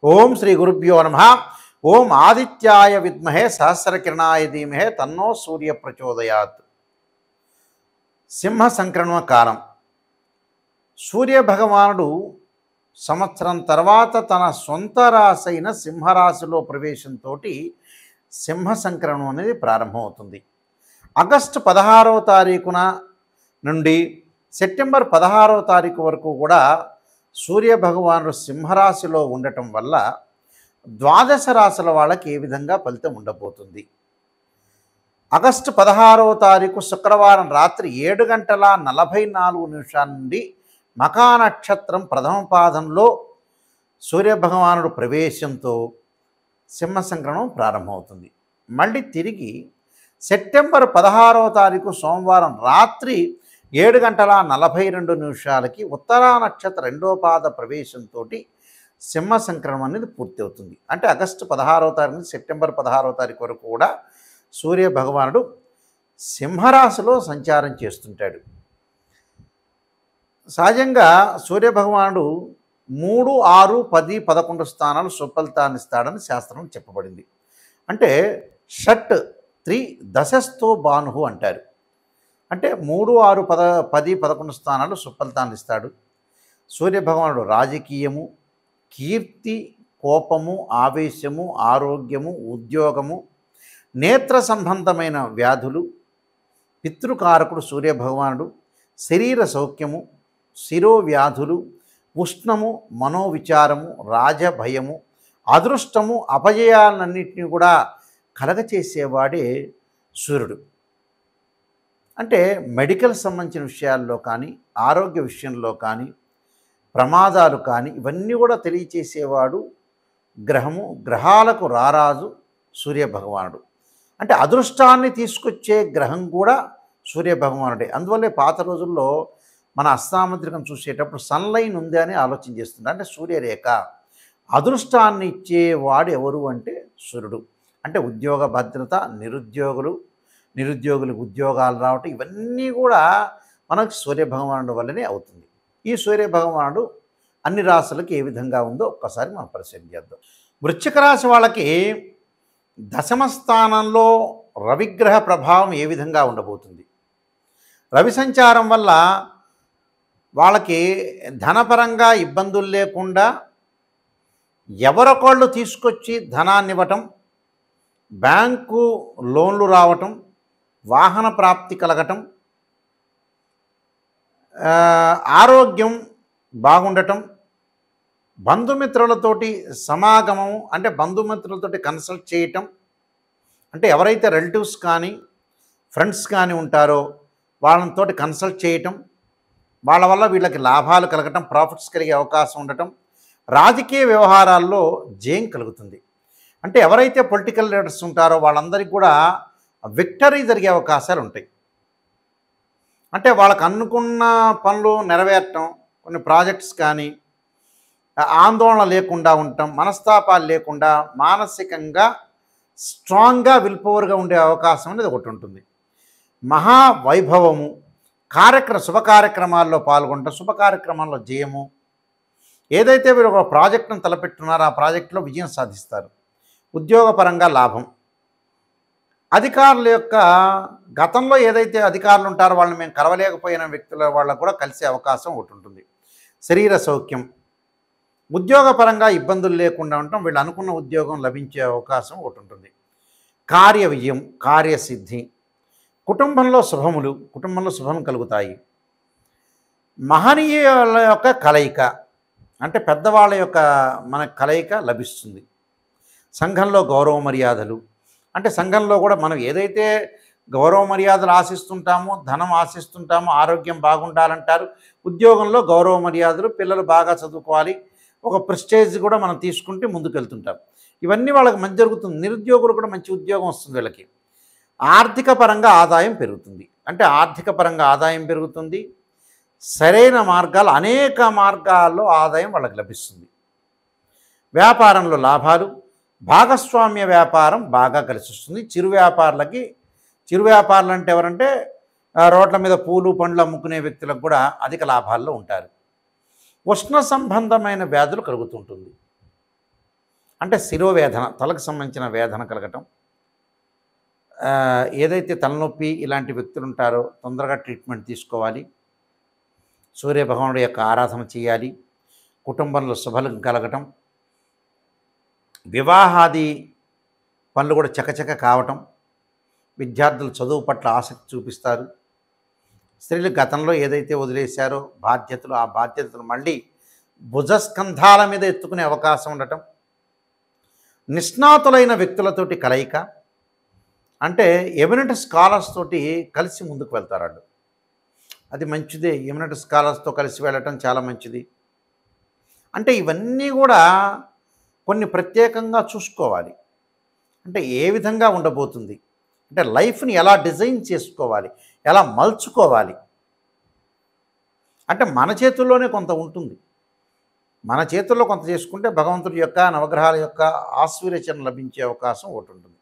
ఓం శ్రీ గురుభ్యో నమః. ఓం ఆదిత్యాయ విద్మహే సహస్రకిరణాయ ధీమహే తన్నో సూర్య ప్రచోదయాత్. సింహ సంక్రమణ కాలం. సూర్య భగవానుడు సంవత్సరం తర్వాత తన సొంత రాశైన సింహరాశిలో ప్రవేశంతో సింహ సంక్రమణం అనేది ప్రారంభమవుతుంది. ఆగస్టు 16వ తారీఖున నుండి సెప్టెంబర్ 16వ తారీఖు వరకు కూడా సూర్య భగవానుడు సింహరాశిలో ఉండటం వల్ల ద్వాదశ రాశుల వాళ్ళకి ఏ విధంగా ఫలితం ఉండబోతుంది. ఆగస్టు 16వ తారీఖు శుక్రవారం రాత్రి 7:44 నుండి మఖా నక్షత్రం ప్రథమ పాదంలో సూర్యభగవానుడు ప్రవేశంతో సింహ సంక్రమణం ప్రారంభమవుతుంది. మళ్ళీ తిరిగి సెప్టెంబర్ 16వ తారీఖు సోమవారం రాత్రి 7:42 ఉత్తరా నక్షత్ర రెండో పాద ప్రవేశంతో సింహ సంక్రమణం అనేది పూర్తి అవుతుంది. అంటే ఆగస్టు 16వ తారీఖు నుంచి సెప్టెంబర్ 16వ తారీఖు వరకు కూడా సూర్య భగవానుడు సింహరాశిలో సంచారం చేస్తుంటాడు. సహజంగా సూర్య భగవానుడు 3, 6, 10, 11 స్థానాలు సుఫలితాన్ని ఇస్తాడని శాస్త్రం చెప్పబడింది. అంటే షట్ 3 దశస్థో భాను అంటారు. అంటే 3, 6, 10, 11 స్థానాలు సుఫలితాన్ని ఇస్తాడు. సూర్యభగవానుడు రాజకీయము, కీర్తి, కోపము, ఆవేశము, ఆరోగ్యము, ఉద్యోగము, నేత్ర సంబంధమైన వ్యాధులు, పితృకారకుడు సూర్యభగవానుడు, శరీర సౌఖ్యము, శిరోవ్యాధులు, ఉష్ణము, మనోవిచారము, రాజభయము, అదృష్టము, అపజయాలన్నింటినీ కూడా కలగచేసేవాడే సూర్యుడు. అంటే మెడికల్ సంబంధించిన విషయాల్లో కానీ, ఆరోగ్య విషయంలో కానీ, ప్రమాదాలు కానీ ఇవన్నీ కూడా తెలియచేసేవాడు గ్రహము. గ్రహాలకు రారాజు సూర్యభగవానుడు. అంటే అదృష్టాన్ని తీసుకొచ్చే గ్రహం కూడా సూర్యభగవానుడే. అందువల్లే పాత రోజుల్లో మన అస్తాముద్రికం చూసేటప్పుడు సన్లైన్ ఉంది అని ఆలోచన చేస్తుంటారు. అంటే సూర్యరేఖ అదృష్టాన్ని ఇచ్చేవాడు ఎవరు అంటే సూర్యుడు. అంటే ఉద్యోగ భద్రత, నిరుద్యోగులకు ఉద్యోగాలు రావటం ఇవన్నీ కూడా మనకు సూర్యభగవానుడు వల్లనే అవుతుంది. ఈ సూర్యభగవానుడు అన్ని రాశులకు ఏ విధంగా ఉందో ఒక్కసారి మనం పరిశీలన చేద్దాం. వృశ్చిక రాశి వాళ్ళకి దశమ స్థానంలో రవిగ్రహ ప్రభావం ఏ విధంగా ఉండబోతుంది. రవి సంచారం వల్ల వాళ్ళకి ధనపరంగా ఇబ్బందులు లేకుండా ఎవరొకళ్ళు తీసుకొచ్చి ధనాన్ని ఇవ్వటం, బ్యాంకు లోన్లు రావటం, వాహన ప్రాప్తి కలగటం, ఆరోగ్యం బాగుండటం, బంధుమిత్రులతోటి సమాగమం, అంటే బంధుమిత్రులతోటి కన్సల్ట్ చేయటం, అంటే ఎవరైతే రిలేటివ్స్ కానీ ఫ్రెండ్స్ కానీ ఉంటారో వాళ్ళతో కన్సల్ట్ చేయటం, వాళ్ళ వల్ల వీళ్ళకి లాభాలు కలగటం, ప్రాఫిట్స్ కలిగే అవకాశం ఉండటం, రాజకీయ వ్యవహారాల్లో జయం కలుగుతుంది. అంటే ఎవరైతే పొలిటికల్ లీడర్స్ ఉంటారో వాళ్ళందరికీ కూడా విక్టరీ జరిగే అవకాశాలు ఉంటాయి. అంటే వాళ్ళకు అనుకున్న పనులు నెరవేరటం, కొన్ని ప్రాజెక్ట్స్ కానీ ఆందోళన లేకుండా ఉండటం, మనస్తాపాలు లేకుండా మానసికంగా స్ట్రాంగ్గా విల్పవర్గా ఉండే అవకాశం అనేది ఒకటి ఉంటుంది. మహావైభవము, శుభ కార్యక్రమాల్లో పాల్గొనటం, శుభ కార్యక్రమాల్లో జయము, ఏదైతే మీరు ఒక ప్రాజెక్టును తలపెట్టున్నారో ఆ ప్రాజెక్టులో విజయం సాధిస్తారు. ఉద్యోగపరంగా లాభం, అధికారుల యొక్క గతంలో ఏదైతే అధికారులు ఉంటారో వాళ్ళని మేము కలవలేకపోయిన వ్యక్తుల వాళ్ళకు కూడా కలిసే అవకాశం ఒకటి ఉంటుంది. శరీర సౌఖ్యం, ఉద్యోగపరంగా ఇబ్బందులు లేకుండా ఉండటం, వీళ్ళు అనుకున్న ఉద్యోగం లభించే అవకాశం ఒకటి ఉంటుంది. కార్య విజయం, కార్యసిద్ధి, కుటుంబంలో శుభం కలుగుతాయి. మహనీయుల యొక్క కలయిక, అంటే పెద్దవాళ్ళ యొక్క మన కలయిక లభిస్తుంది. సంఘంలో గౌరవ మర్యాదలు, అంటే సంఘంలో కూడా మనం ఏదైతే గౌరవ మర్యాదలు ఆశిస్తుంటామో, ధనం ఆశిస్తుంటామో, ఆరోగ్యం బాగుండాలంటారు, ఉద్యోగంలో గౌరవ మర్యాదలు, పిల్లలు బాగా చదువుకోవాలి, ఒక ప్రెస్టేజ్ కూడా మనం తీసుకుంటే ముందుకు వెళ్తుంటాం. ఇవన్నీ వాళ్ళకి మంచి జరుగుతుంది. నిరుద్యోగులు కూడా మంచి ఉద్యోగం వస్తుంది వీళ్ళకి. ఆర్థిక పరంగా ఆదాయం పెరుగుతుంది. అంటే ఆర్థిక పరంగా ఆదాయం పెరుగుతుంది. సరైన మార్గాలు, అనేక మార్గాల్లో ఆదాయం వాళ్ళకి లభిస్తుంది. వ్యాపారంలో లాభాలు, భాగస్వామ్య వ్యాపారం బాగా కలిసి వస్తుంది. చిరు వ్యాపారులు అంటే ఎవరంటే రోడ్ల మీద పూలు పండ్లు అమ్ముకునే వ్యక్తులకు కూడా అధిక లాభాల్లో ఉంటారు. ఉష్ణ సంబంధమైన వ్యాధులు కలుగుతుంటుంది. అంటే శిరోవేదన, తలకు సంబంధించిన వేదన కలగటం, ఏదైతే తలనొప్పి ఇలాంటి వ్యక్తులు ఉంటారో తొందరగా ట్రీట్మెంట్ తీసుకోవాలి. సూర్యభగవానుడి యొక్క ఆరాధన చేయాలి. కుటుంబంలో శుభలం కలగటం, వివాహాది పనులు కూడా చకచక కావటం, విద్యార్థులు చదువు పట్ల ఆసక్తి చూపిస్తారు. స్త్రీలు గతంలో ఏదైతే వదిలేశారో బాధ్యతలు, ఆ బాధ్యతలు మళ్ళీ భుజస్కంధాల మీద ఎత్తుకునే అవకాశం ఉండటం, నిష్ణాతులైన వ్యక్తులతోటి కలయిక, అంటే ఎమినెంట్ స్కాలర్స్ తోటి కలిసి ముందుకు వెళ్తారు. అది మంచిదే. ఎమినెంట్ స్కాలర్స్తో కలిసి వెళ్ళటం చాలా మంచిది. అంటే ఇవన్నీ కూడా కొన్ని ప్రత్యేకంగా చూసుకోవాలి. అంటే ఏ విధంగా ఉండబోతుంది, అంటే లైఫ్ని ఎలా డిజైన్ చేసుకోవాలి, ఎలా మలుచుకోవాలి, అంటే మన చేతుల్లోనే కొంత ఉంటుంది. మన చేతుల్లో కొంత చేసుకుంటే భగవంతుడి యొక్క నవగ్రహాల యొక్క ఆశీర్వచనం లభించే అవకాశం ఒకటి ఉంటుంది.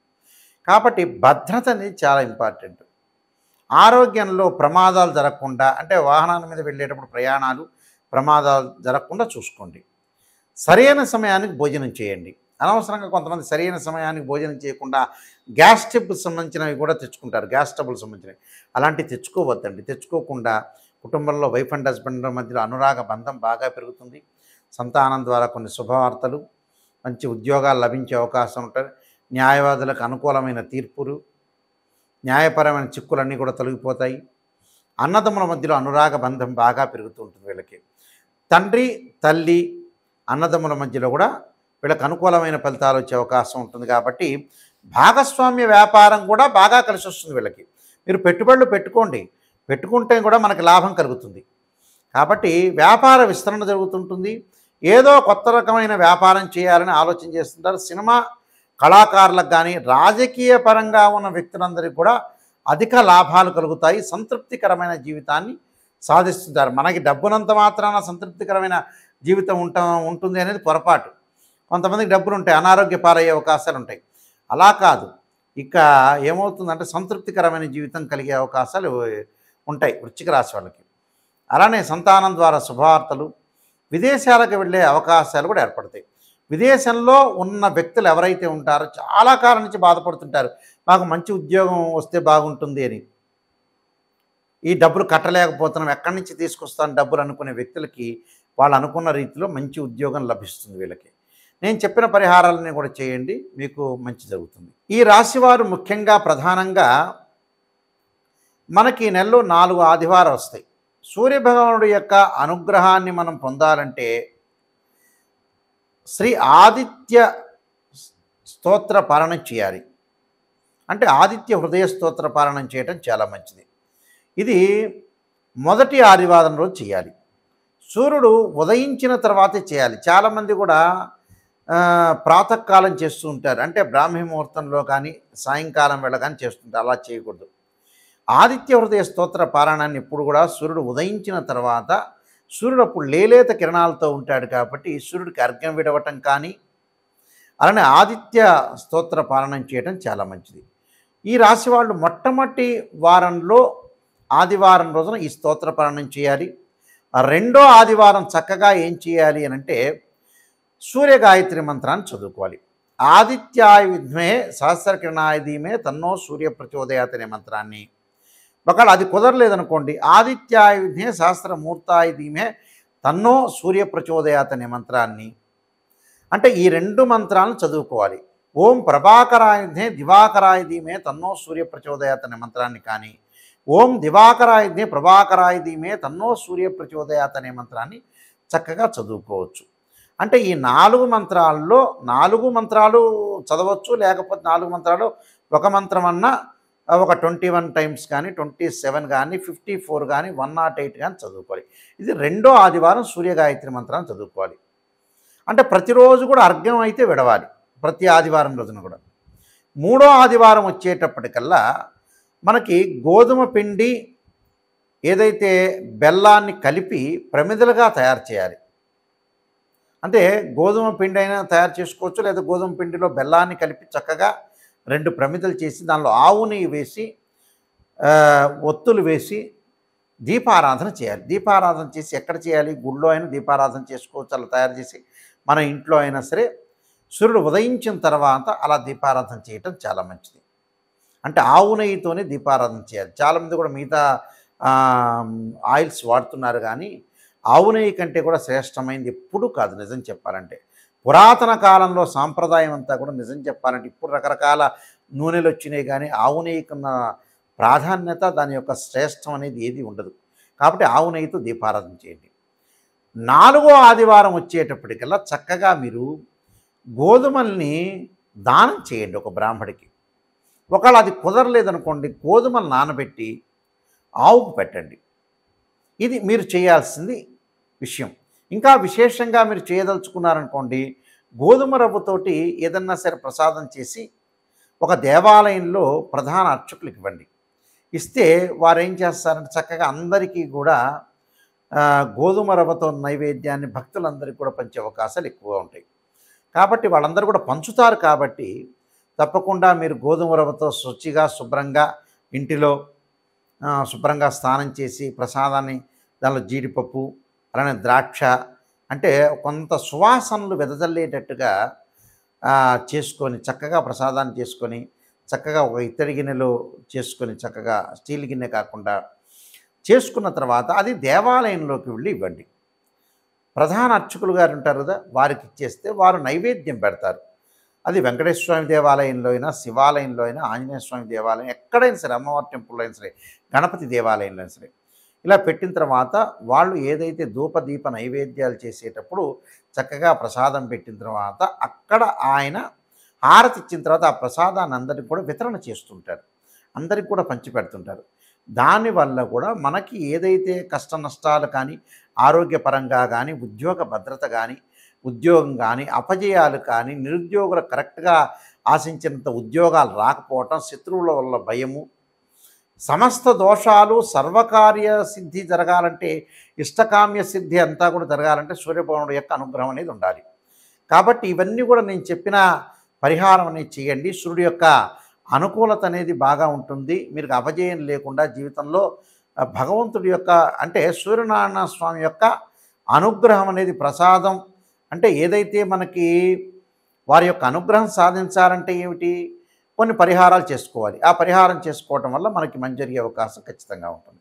కాబట్టి భద్రత అనేది చాలా ఇంపార్టెంట్. ఆరోగ్యంలో ప్రమాదాలు జరగకుండా, అంటే వాహనాల మీద వెళ్ళేటప్పుడు ప్రయాణాలు ప్రమాదాలు జరగకుండా చూసుకోండి. సరైన సమయానికి భోజనం చేయండి. అనవసరంగా కొంతమంది సరైన సమయానికి భోజనం చేయకుండా గ్యాస్ ట్రబుల్ సంబంధించినవి కూడా తెచ్చుకుంటారు. గ్యాస్ ట్రబుల్ సంబంధించినవి అలాంటివి తెచ్చుకోవద్దండి. తెచ్చుకోకుండా కుటుంబంలో వైఫ్ అండ్ హస్బెండ్ మధ్యలో అనురాగ బంధం బాగా పెరుగుతుంది. సంతానం ద్వారా కొన్ని శుభవార్తలు, మంచి ఉద్యోగాలు లభించే అవకాశం ఉంటుంది. న్యాయవాదులకు అనుకూలమైన తీర్పులు, న్యాయపరమైన చిక్కులన్నీ కూడా తొలగిపోతాయి. అన్నదమ్ముల మధ్యలో అనురాగ బంధం బాగా పెరుగుతూ ఉంటుంది. వీళ్ళకి తండ్రి తల్లి అన్నదమ్ముల మధ్యలో కూడా వీళ్ళకి అనుకూలమైన ఫలితాలు వచ్చే అవకాశం ఉంటుంది. కాబట్టి భాగస్వామ్య వ్యాపారం కూడా బాగా కలిసి వస్తుంది వీళ్ళకి. మీరు పెట్టుబడులు పెట్టుకుంటే కూడా మనకి లాభం కలుగుతుంది. కాబట్టి వ్యాపార విస్తరణ జరుగుతుంటుంది. ఏదో కొత్త రకమైన వ్యాపారం చేయాలని ఆలోచన చేస్తుంటారు. సినిమా కళాకారులకు కానీ రాజకీయ పరంగా ఉన్న వ్యక్తులందరికీ కూడా అధిక లాభాలు కలుగుతాయి. సంతృప్తికరమైన జీవితాన్ని సాధిస్తుంటారు. మనకి డబ్బునంత మాత్రాన సంతృప్తికరమైన జీవితం ఉంటుంది అనేది పొరపాటు. కొంతమందికి డబ్బులు ఉంటాయి, అనారోగ్య పాలయ్యే అవకాశాలు ఉంటాయి. అలా కాదు. ఇక ఏమవుతుందంటే సంతృప్తికరమైన జీవితం కలిగే అవకాశాలు ఉంటాయి వృశ్చిక రాశి వాళ్ళకి. అలానే సంతానం ద్వారా శుభవార్తలు, విదేశాలకు వెళ్ళే అవకాశాలు కూడా ఏర్పడతాయి. విదేశంలో ఉన్న వ్యక్తులు ఎవరైతే ఉంటారో చాలా కాలం నుంచి బాధపడుతుంటారు, మాకు మంచి ఉద్యోగం వస్తే బాగుంటుంది అని. ఈ డబ్బులు కట్టలేకపోతున్నాం, ఎక్కడి నుంచి తీసుకొస్తాను డబ్బులు అనుకునే వ్యక్తులకి వాళ్ళు అనుకున్న రీతిలో మంచి ఉద్యోగం లభిస్తుంది. వీళ్ళకి నేను చెప్పిన పరిహారాలని కూడా చేయండి, మీకు మంచి జరుగుతుంది. ఈ రాశివారు ముఖ్యంగా ప్రధానంగా మనకి నెలలో 4 ఆదివారాలు వస్తాయి. సూర్యభగవానుడి యొక్క అనుగ్రహాన్ని మనం పొందాలంటే శ్రీ ఆదిత్య స్తోత్ర పారాయణం చేయాలి. అంటే ఆదిత్య హృదయ స్తోత్ర పారాయణం చేయటం చాలా మంచిది. ఇది మొదటి ఆదివారం రోజు చేయాలి. సూర్యుడు ఉదయించిన తర్వాతే చేయాలి. చాలామంది కూడా ప్రాతకాలం చేస్తూ ఉంటారు, అంటే బ్రాహ్మీ ముహూర్తంలో కానీ సాయంకాలం వేళ కానీ చేస్తుంటారు. అలా చేయకూడదు. ఆదిత్య హృదయ స్తోత్ర పారాయణాన్ని ఎప్పుడు కూడా సూర్యుడు ఉదయించిన తర్వాత, సూర్యుడు అప్పుడు లేలేత కిరణాలతో ఉంటాడు కాబట్టి సూర్యుడికి అర్ఘ్యం విడవటం కానీ, అలానే ఆదిత్య స్తోత్ర పారాయణం చేయడం చాలా మంచిది. ఈ రాశి వాళ్ళు మొట్టమొదటి వారంలో ఆదివారం రోజున ఈ స్తోత్ర పారాయణం చేయాలి. రెండో ఆదివారం చక్కగా ఏం చేయాలి అని అంటే సూర్య గాయత్రి మంత్రాన్ని చదువుకోవాలి. ఆదిత్యాయ విద్మే సహస్రకిరణాయ ధీమే తన్నో సూర్య ప్రచోదయాత్ అనే మంత్రాన్ని, ఒకవేళ అది కుదరలేదనుకోండి ఆదిత్యాయ విద్మే సహస్రమూర్తాయ ధీమే తన్నో సూర్య ప్రచోదయాత్ అనే మంత్రాన్ని, అంటే ఈ 2 మంత్రాలను చదువుకోవాలి. ఓం ప్రభాకరాయ విద్మే దివాకరాయ ధీమే తన్నో సూర్య ప్రచోదయాత్ అనే మంత్రాన్ని కానీ, ఓం దివాకరాయ విద్మే ప్రభాకరాయ ధీమే తన్నో సూర్య ప్రచోదయాత్ అనే మంత్రాన్ని చక్కగా చదువుకోవచ్చు. అంటే ఈ 4 మంత్రాల్లో 4 మంత్రాలు చదవచ్చు, లేకపోతే 4 మంత్రాలు ఒక మంత్రం అన్నా ఒక 21 టైమ్స్ కానీ 27 కానీ 54 కానీ 108 కానీ చదువుకోవాలి. ఇది రెండో ఆదివారం సూర్య గాయత్రి మంత్రాన్ని చదువుకోవాలి. అంటే ప్రతిరోజు కూడా అర్ఘ్యం అయితే విడవాలి, ప్రతి ఆదివారం రోజున కూడా. మూడో ఆదివారం వచ్చేటప్పటికల్లా మనకి గోధుమ పిండి ఏదైతే బెల్లాన్ని కలిపి ప్రమిదలుగా తయారు చేయాలి. అంటే గోధుమ పిండి అయినా తయారు చేసుకోవచ్చు, లేదా గోధుమ పిండిలో బెల్లాన్ని కలిపి చక్కగా 2 ప్రమిదలు చేసి దానిలో ఆవు నెయ్యి వేసి ఒత్తులు వేసి దీపారాధన చేయాలి. దీపారాధన చేసి ఎక్కడ చేయాలి? గుళ్ళో అయినా దీపారాధన చేసుకోవచ్చు. అలా తయారు చేసి మన ఇంట్లో అయినా సరే సూర్యుడు ఉదయించిన తర్వాత అలా దీపారాధన చేయటం చాలా మంచిది. అంటే ఆవు నెయ్యితోనే దీపారాధన చేయాలి. చాలామంది కూడా మిగతా ఆయిల్స్ వాడుతున్నారు కానీ ఆవు నెయ్యి కంటే కూడా శ్రేష్టమైనది ఎప్పుడూ కాదు నిజం చెప్పాలంటే. పురాతన కాలంలో సాంప్రదాయం అంతా కూడా నిజం చెప్పాలంటే ఇప్పుడు రకరకాల నూనెలు వచ్చినాయి కానీ ఆవు నెయ్యికున్న ప్రాధాన్యత దాని యొక్క శ్రేష్టం అనేది ఏది ఉండదు. కాబట్టి ఆవు నెయ్యితో దీపారాధన చేయండి. 4వ ఆదివారం వచ్చేటప్పటికల్లా చక్కగా మీరు గోధుమల్ని దానం చేయండి ఒక బ్రాహ్మడికి. ఒకవేళ అది కుదరలేదనుకోండి గోధుమలు నానబెట్టి ఆవుకు పెట్టండి. ఇది మీరు చేయాల్సింది విషయం. ఇంకా విశేషంగా మీరు చేయదలుచుకున్నారనుకోండి గోధుమ రవ్వతోటి ఏదన్నా సరే ప్రసాదం చేసి ఒక దేవాలయంలో ప్రధాన అర్చకులకు ఇవ్వండి. ఇస్తే వారు ఏం చేస్తారంటే చక్కగా అందరికీ కూడా గోధుమ రవ్వతో నైవేద్యాన్ని భక్తులందరికీ కూడా పంచే అవకాశాలు ఎక్కువగా ఉంటాయి. కాబట్టి వాళ్ళందరూ కూడా పంచుతారు. కాబట్టి తప్పకుండా మీరు గోధుమ రవ్వతో శుచిగా శుభ్రంగా ఇంటిలో శుభ్రంగా స్నానం చేసి ప్రసాదాన్ని దానిలో జీడిపప్పు అలానే ద్రాక్ష అంటే కొంత సువాసనలు వెదజల్లేటట్టుగా చేసుకొని చక్కగా ప్రసాదాన్ని చేసుకొని చక్కగా ఒక ఇత్తడి గిన్నెలో చేసుకొని చక్కగా స్టీల్ గిన్నె కాకుండా చేసుకున్న తర్వాత అది దేవాలయంలోకి వెళ్ళి ఇవ్వండి. ప్రధాన అర్చకులు గారు ఉంటారు కదా వారికి ఇచ్చేస్తే వారు నైవేద్యం పెడతారు. అది వెంకటేశ్వర స్వామి దేవాలయంలో అయినా శివాలయంలో అయినా ఆంజనేయ స్వామి దేవాలయం ఎక్కడైనా సరే అమ్మవారి టెంపుల్లో అయినా సరే గణపతి దేవాలయంలో అయినా సరే ఇలా పెట్టిన తర్వాత వాళ్ళు ఏదైతే ధూపదీప నైవేద్యాలు చేసేటప్పుడు చక్కగా ప్రసాదం పెట్టిన తర్వాత అక్కడ ఆయన హారతి ఇచ్చిన తర్వాత ఆ ప్రసాదాన్ని అందరికీ కూడా వితరణ చేస్తుంటారు. అందరికీ కూడా పంచిపెడుతుంటారు. దానివల్ల కూడా మనకి ఏదైతే కష్ట నష్టాలు కానీ ఆరోగ్యపరంగా కానీ ఉద్యోగ భద్రత కానీ ఉద్యోగం కానీ అపజయాలు కానీ నిరుద్యోగులు కరెక్ట్గా ఆశించినంత ఉద్యోగాలు రాకపోవటం శత్రువుల వల్ల భయము సమస్త దోషాలు సర్వకార్య సిద్ధి జరగాలంటే ఇష్టకామ్య సిద్ధి అంతా కూడా జరగాలంటే సూర్యభగవానుడి యొక్క అనుగ్రహం అనేది ఉండాలి. కాబట్టి ఇవన్నీ కూడా నేను చెప్పిన పరిహారం అనేది చేయండి. సూర్యుడి యొక్క అనుకూలత అనేది బాగా ఉంటుంది. మీరు అపజయం లేకుండా జీవితంలో భగవంతుడి యొక్క అంటే సూర్యనారాయణ స్వామి యొక్క అనుగ్రహం అనేది ప్రసాదం అంటే ఏదైతే మనకి వారి యొక్క అనుగ్రహం సాధించాలంటే ఏమిటి కొన్ని పరిహారాలు చేసుకోవాలి. ఆ పరిహారం చేసుకోవటం వల్ల మనకి మంచి జరిగే అవకాశం ఖచ్చితంగా ఉంటుంది.